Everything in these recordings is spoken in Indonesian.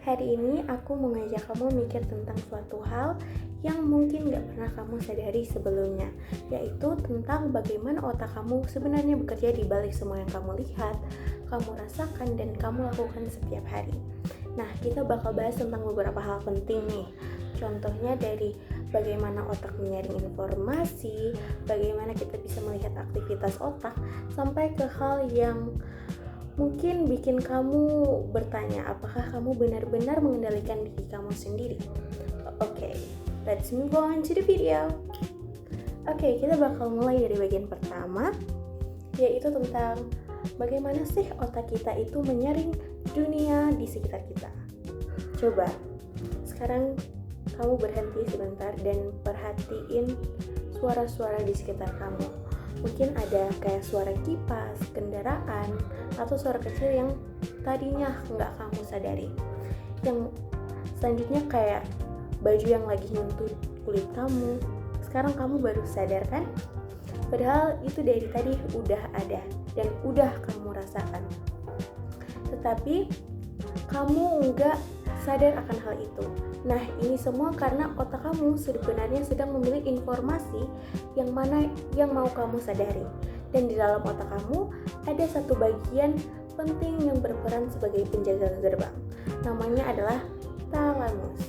Hari ini aku mau ngajak kamu mikir tentang suatu hal yang mungkin gak pernah kamu sadari sebelumnya, yaitu tentang bagaimana otak kamu sebenarnya bekerja di balik semua yang kamu lihat, kamu rasakan, dan kamu lakukan setiap hari. Nah, kita bakal bahas tentang beberapa hal penting nih. Contohnya dari bagaimana otak menyaring informasi, bagaimana kita bisa melihat aktivitas otak, sampai ke hal yang mungkin bikin kamu bertanya, apakah kamu benar-benar mengendalikan diri kamu sendiri? Oke, let's move on to the video. Oke, kita bakal mulai dari bagian pertama, yaitu tentang bagaimana sih otak kita itu menyaring dunia di sekitar kita. Coba, sekarang kamu berhenti sebentar dan perhatiin suara-suara di sekitar kamu. Mungkin ada kayak suara kipas, kendaraan, atau suara kecil yang tadinya nggak kamu sadari. Yang selanjutnya kayak baju yang lagi nyentuh kulit kamu. Sekarang kamu baru sadar kan? Padahal itu dari tadi udah ada dan udah kamu rasakan. Tetapi kamu nggak sadar akan hal itu. Nah, ini semua karena otak kamu sebenarnya sedang memilih informasi yang mana yang mau kamu sadari. Dan di dalam otak kamu ada satu bagian penting yang berperan sebagai penjaga gerbang. Namanya adalah talamus.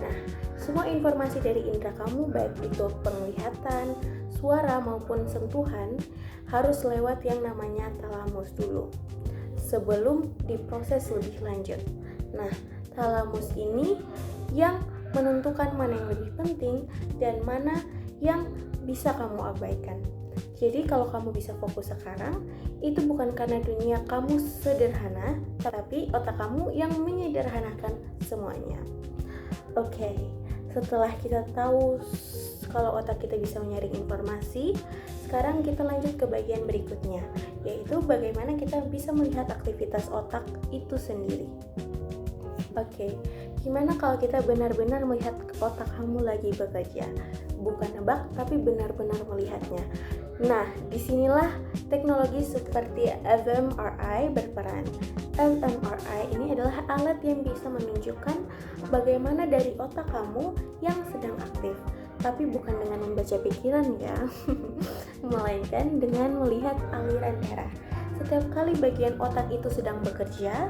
Nah, semua informasi dari indera kamu, baik itu penglihatan, suara maupun sentuhan, harus lewat yang namanya talamus dulu sebelum diproses lebih lanjut. Nah, talamus ini yang menentukan mana yang lebih penting dan mana yang bisa kamu abaikan. Jadi kalau kamu bisa fokus sekarang, itu bukan karena dunia kamu sederhana, tapi otak kamu yang menyederhanakan semuanya. Oke, setelah kita tahu kalau otak kita bisa menyaring informasi, sekarang kita lanjut ke bagian berikutnya, yaitu bagaimana kita bisa melihat aktivitas otak itu sendiri. Oke, gimana kalau kita benar-benar melihat otak kamu lagi bekerja? Bukan nebak, tapi benar-benar melihatnya. Nah, disinilah teknologi seperti fMRI berperan. fMRI ini adalah alat yang bisa menunjukkan bagaimana dari otak kamu yang sedang aktif. Tapi bukan dengan membaca pikiran ya, melainkan dengan melihat aliran darah. Setiap kali bagian otak itu sedang bekerja,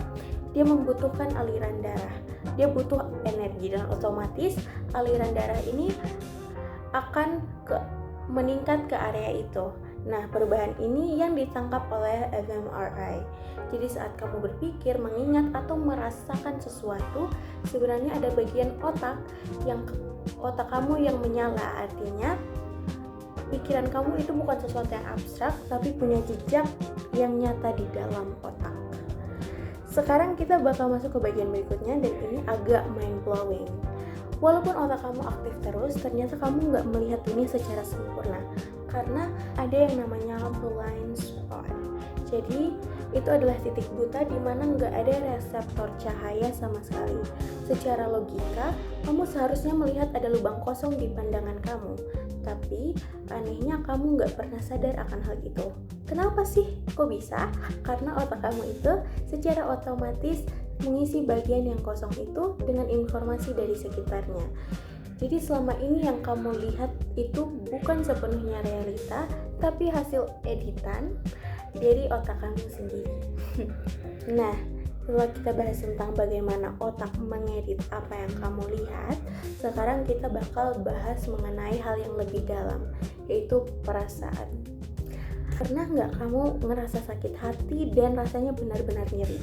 dia membutuhkan aliran darah. Dia butuh energi dan otomatis aliran darah ini akan meningkat ke area itu. Nah, perubahan ini yang ditangkap oleh fMRI. Jadi saat kamu berpikir, mengingat atau merasakan sesuatu, sebenarnya ada bagian otak kamu yang menyala. Artinya pikiran kamu itu bukan sesuatu yang abstrak, tapi punya jejak yang nyata di dalam otak. Sekarang kita bakal masuk ke bagian berikutnya dan ini agak mind-blowing. Walaupun otak kamu aktif terus, ternyata kamu nggak melihat dunia secara sempurna karena ada yang namanya blind spot. Jadi itu adalah titik buta di mana nggak ada reseptor cahaya sama sekali. Secara logika, kamu seharusnya melihat ada lubang kosong di pandangan kamu. Tapi anehnya kamu nggak pernah sadar akan hal itu. Kenapa sih? Kok bisa? Karena otak kamu itu secara otomatis mengisi bagian yang kosong itu dengan informasi dari sekitarnya. Jadi selama ini yang kamu lihat itu bukan sepenuhnya realita, tapi hasil editan dari otak kamu sendiri. Nah, setelah kita bahas tentang bagaimana otak mengedit apa yang kamu lihat, sekarang kita bakal bahas mengenai hal yang lebih dalam, yaitu perasaan. Pernah nggak kamu ngerasa sakit hati dan rasanya benar-benar nyeri?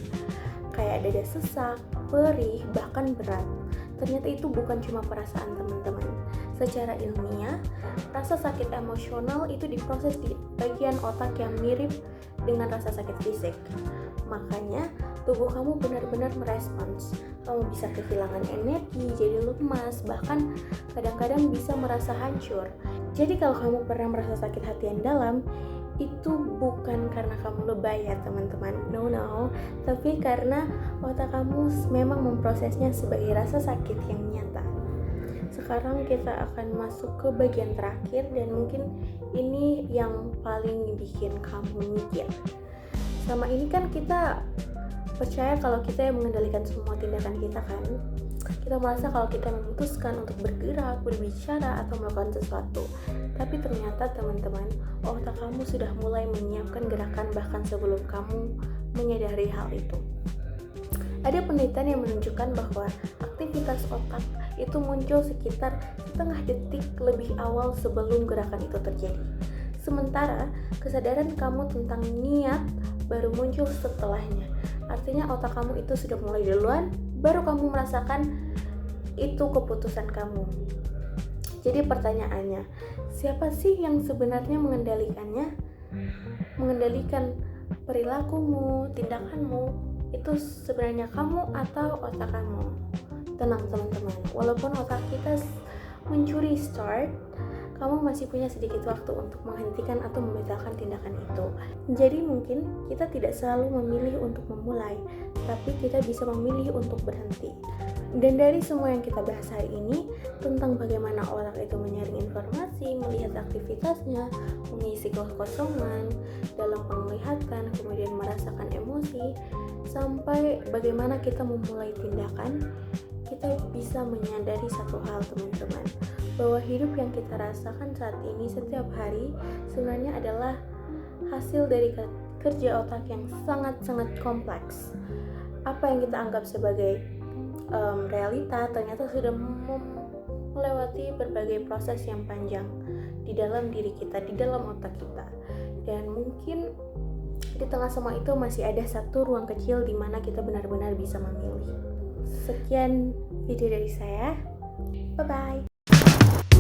Kayak dada sesak, perih, bahkan berat. Ternyata itu bukan cuma perasaan teman-teman. Secara ilmiah, rasa sakit emosional itu diproses di bagian otak yang mirip dengan rasa sakit fisik. Makanya tubuh kamu benar-benar merespons. Kamu bisa kehilangan energi, jadi lemas, bahkan kadang-kadang bisa merasa hancur. Jadi kalau kamu pernah merasa sakit hati yang dalam, itu bukan karena kamu lebay ya teman-teman, no, tapi karena otak kamu memang memprosesnya sebagai rasa sakit yang nyata. Sekarang kita akan masuk ke bagian terakhir dan mungkin ini yang paling bikin kamu mikir. Sama ini kan kita percaya kalau kita yang mengendalikan semua tindakan kita kan. Kita merasa kalau kita memutuskan untuk bergerak, berbicara, atau melakukan sesuatu. Tapi ternyata teman-teman, otak kamu sudah mulai menyiapkan gerakan bahkan sebelum kamu menyadari hal itu. Ada penelitian yang menunjukkan bahwa aktivitas otak itu muncul sekitar setengah detik lebih awal sebelum gerakan itu terjadi. Sementara kesadaran kamu tentang niat baru muncul setelahnya. Artinya otak kamu itu sudah mulai duluan, baru kamu merasakan itu keputusan kamu. Jadi pertanyaannya, siapa sih yang sebenarnya mengendalikannya? Mengendalikan perilakumu, tindakanmu, itu sebenarnya kamu atau otak kamu? Tenang teman-teman, walaupun otak kita mencuri start, kamu masih punya sedikit waktu untuk menghentikan atau membatalkan tindakan itu. Jadi mungkin kita tidak selalu memilih untuk memulai, tapi kita bisa memilih untuk berhenti. Dan dari semua yang kita bahas hari ini, tentang bagaimana otak itu menyaring informasi, melihat aktivitasnya, mengisi kekosongan dalam penglihatan, kemudian merasakan emosi, sampai bagaimana kita memulai tindakan, kita bisa menyadari satu hal teman-teman, bahwa hidup yang kita rasakan saat ini setiap hari sebenarnya adalah hasil dari kerja otak yang sangat-sangat kompleks. Apa yang kita anggap sebagai realita ternyata sudah melewati berbagai proses yang panjang di dalam diri kita, di dalam otak kita. Dan mungkin di tengah semua itu masih ada satu ruang kecil di mana kita benar-benar bisa memilih. Sekian video dari saya. Bye-bye.